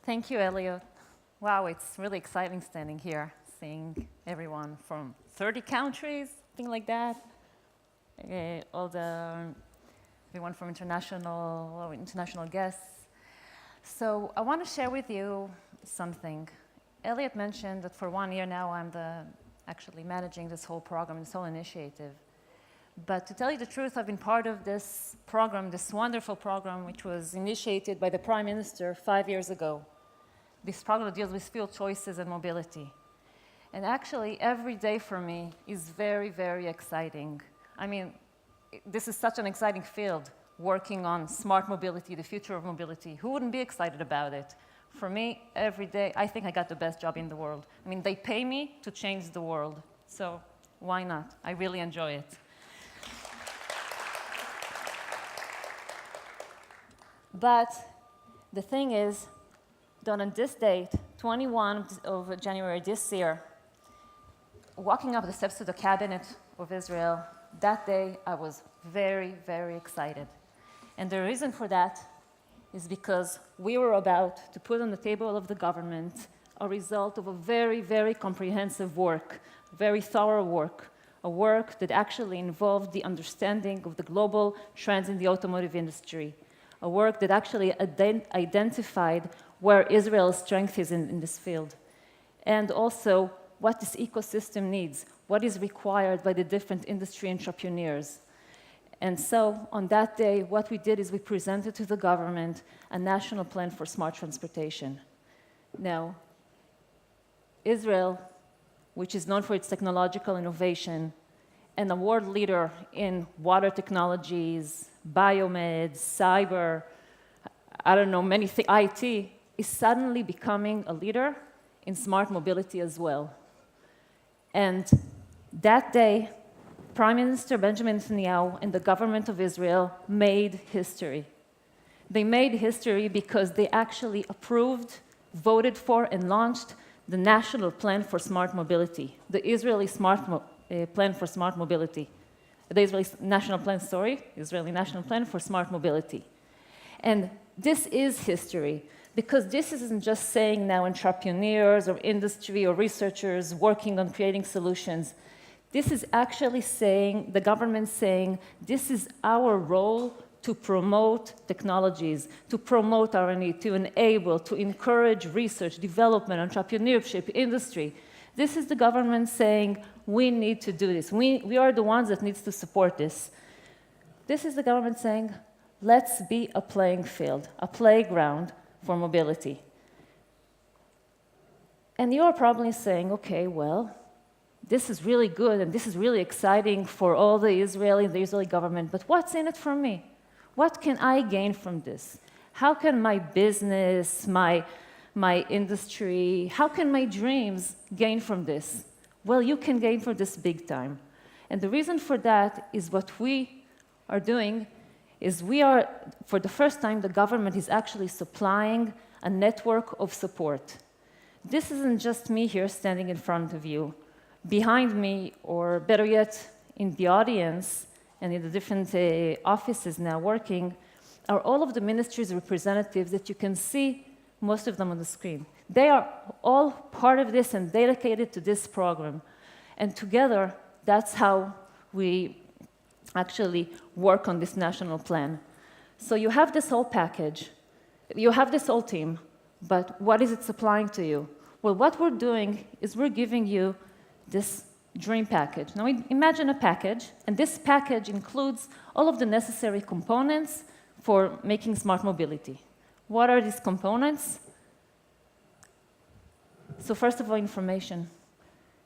Thank you, Elliot. Wow, it's really exciting standing here, seeing everyone from 30 countries, thing like that. Everyone from international guests. So I want to share with you something. Elliot mentioned that for 1 year now I'm actually managing this whole program, this whole initiative. But to tell you the truth, I've been part of this program, this wonderful program, which was initiated by the Prime Minister 5 years ago. This program deals with field choices and mobility. And actually, every day for me is very, very exciting. I mean, this is such an exciting field, working on smart mobility, the future of mobility. Who wouldn't be excited about it? For me, every day, I think I got the best job in the world. I mean, they pay me to change the world. So why not? I really enjoy it. But the thing is that on this date, 21 of January this year, walking up the steps to the cabinet of Israel, that day I was very, very excited. And the reason for that is because we were about to put on the table of the government a result of a very, very comprehensive work, very thorough work, a work that actually involved the understanding of the global trends in the automotive industry, a work that actually identified where Israel's strength is in this field, and also what this ecosystem needs, what is required by the different industry entrepreneurs. And so on that day, what we did is we presented to the government a national plan for smart transportation. Now, Israel, which is known for its technological innovation, and a world leader in water technologies, biomeds, cyber, I don't know, many things, IT, is suddenly becoming a leader in smart mobility as well. And that day, Prime Minister Benjamin Netanyahu and the government of Israel made history. They made history because they actually approved, voted for, and launched the National Plan for Smart Mobility, the Israeli Plan for Smart Mobility. The Israeli National Plan for Smart Mobility. And this is history, because this isn't just saying now entrepreneurs or industry or researchers working on creating solutions. This is actually saying, the government saying, this is our role to promote technologies, to promote R&D, to enable, to encourage research, development, entrepreneurship, industry. This is the government saying, we need to do this. We are the ones that needs to support this. This is the government saying, let's be a playing field, a playground for mobility. And you're probably saying, okay, well, this is really good and this is really exciting for all the Israeli government, but what's in it for me? What can I gain from this? How can my business, my industry, how can my dreams gain from this? Well, you can gain from this big time. And the reason for that is what we are doing is for the first time, the government is actually supplying a network of support. This isn't just me here standing in front of you. Behind me, or better yet, in the audience and in the different offices now working, are all of the ministry's representatives that you can see, most of them on the screen. They are all part of this and dedicated to this program. And together, that's how we actually work on this national plan. So you have this whole package, you have this whole team, but what is it supplying to you? Well, what we're doing is we're giving you this dream package. Now imagine a package, and this package includes all of the necessary components for making smart mobility. What are these components? So first of all, information.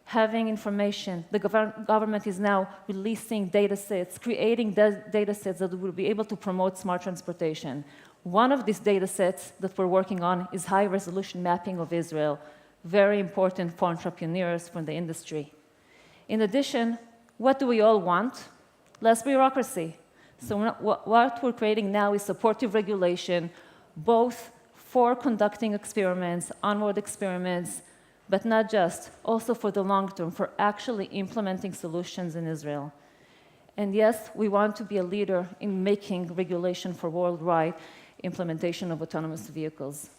Having information. The government is now releasing data sets, creating data sets that will be able to promote smart transportation. One of these data sets that we're working on is high-resolution mapping of Israel, very important for entrepreneurs from the industry. In addition, what do we all want? Less bureaucracy. So what we're creating now is supportive regulation, both for conducting experiments, onward experiments, but not just, also for the long term, for actually implementing solutions in Israel. And yes, we want to be a leader in making regulation for worldwide implementation of autonomous vehicles.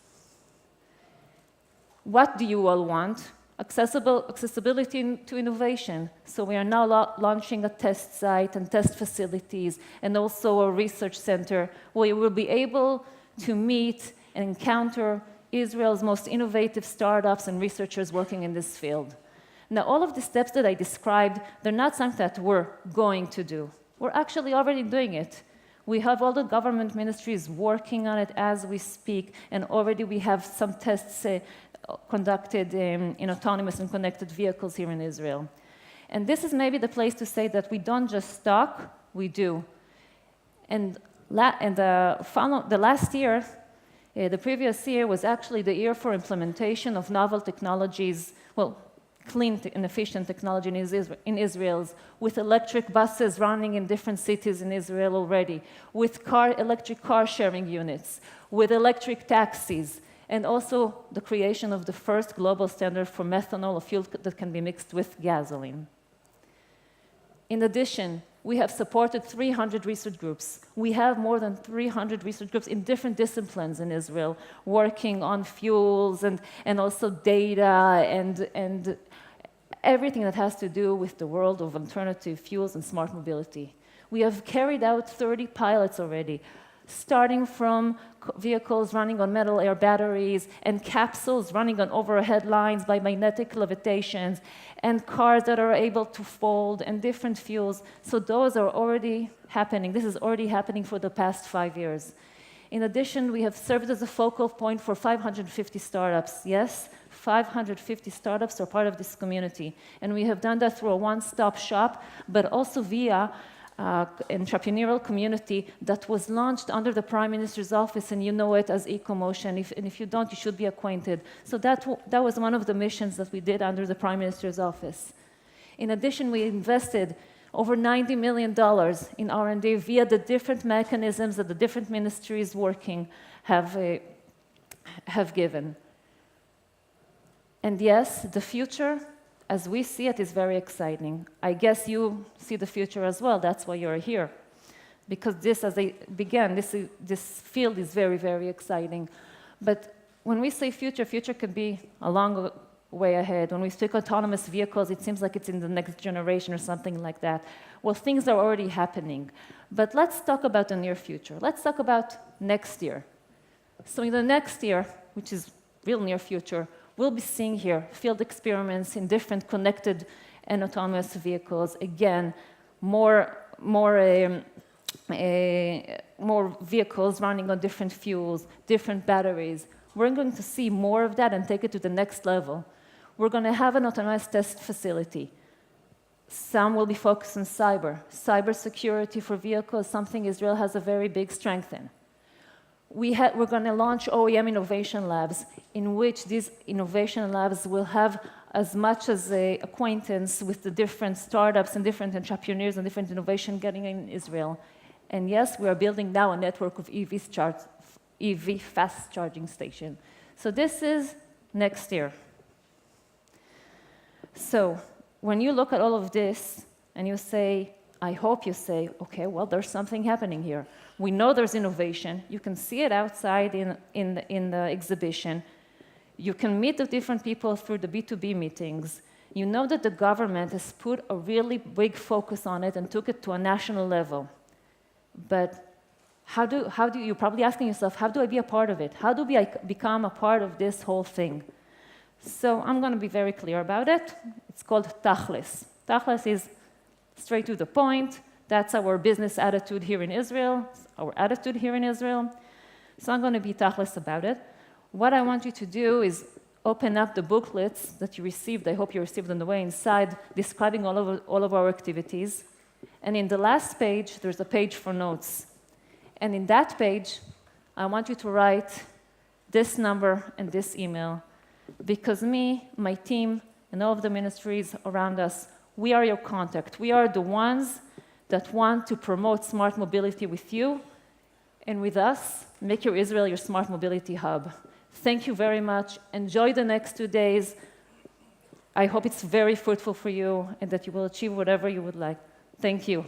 what do you all want? Accessibility to innovation. So we are now launching a test site and test facilities, and also a research center where you will be able to meet and encounter Israel's most innovative startups and researchers working in this field. Now, all of the steps that I described, they're not something that we're going to do. We're actually already doing it. We have all the government ministries working on it as we speak, and already we have some tests conducted in autonomous and connected vehicles here in Israel. And this is maybe the place to say that we don't just talk, we do. And the last year, the previous year was actually the year for implementation of novel technologies, well, clean and efficient technology in Israel, with electric buses running in different cities in Israel already, with electric car sharing units, with electric taxis, and also the creation of the first global standard for methanol, a fuel that can be mixed with gasoline. In addition, we have supported 300 research groups. We have more than 300 research groups in different disciplines in Israel, working on fuels and also data and everything that has to do with the world of alternative fuels and smart mobility. We have carried out 30 pilots already, starting from vehicles running on metal air batteries and capsules running on overhead lines by magnetic levitations and cars that are able to fold and different fuels. So those are already happening. This is already happening for the past 5 years. In addition, we have served as a focal point for 550 startups. Yes, 550 startups are part of this community. And we have done that through a one-stop shop, but also via entrepreneurial community that was launched under the Prime Minister's office, and you know it as EcoMotion. And if you don't, you should be acquainted. So that was one of the missions that we did under the Prime Minister's office. In addition, we invested over $90 million in R&D via the different mechanisms that the different ministries working have given. And yes, the future, as we see it, is very exciting. I guess you see the future as well. That's why you're here. Because this, as I began, this field is very, very exciting. But when we say future, future can be a long way ahead. When we speak autonomous vehicles, it seems like it's in the next generation or something like that. Well, things are already happening. But let's talk about the near future. Let's talk about next year. So in the next year, which is real near future, we'll be seeing here field experiments in different connected and autonomous vehicles. Again, more vehicles running on different fuels, different batteries. We're going to see more of that and take it to the next level. We're going to have an autonomous test facility. Some will be focused on cybersecurity for vehicles, something Israel has a very big strength in. We're going to launch OEM innovation labs, in which these innovation labs will have as much as an acquaintance with the different startups and different entrepreneurs and different innovation getting in Israel. And yes, we are building now a network of EV fast charging station. So this is next year. So when you look at all of this and you say, I hope you say, okay, well, there's something happening here. We know there's innovation. You can see it outside in the exhibition. You can meet the different people through the B2B meetings. You know that the government has put a really big focus on it and took it to a national level. But how do you're probably asking yourself, how do I be a part of it? How do I become a part of this whole thing? So I'm going to be very clear about it. It's called Tachlis. Tachlis is straight to the point. That's our business attitude here in Israel, our attitude here in Israel. So I'm going to be Tachlis about it. What I want you to do is open up the booklets that you received. I hope you received on the way inside, describing all of our activities. And in the last page, there's a page for notes. And in that page, I want you to write this number and this email. Because me, my team, and all of the ministries around us, we are your contact. We are the ones that want to promote smart mobility with you and with us, make your Israel your smart mobility hub. Thank you very much. Enjoy the next 2 days. I hope it's very fruitful for you and that you will achieve whatever you would like. Thank you.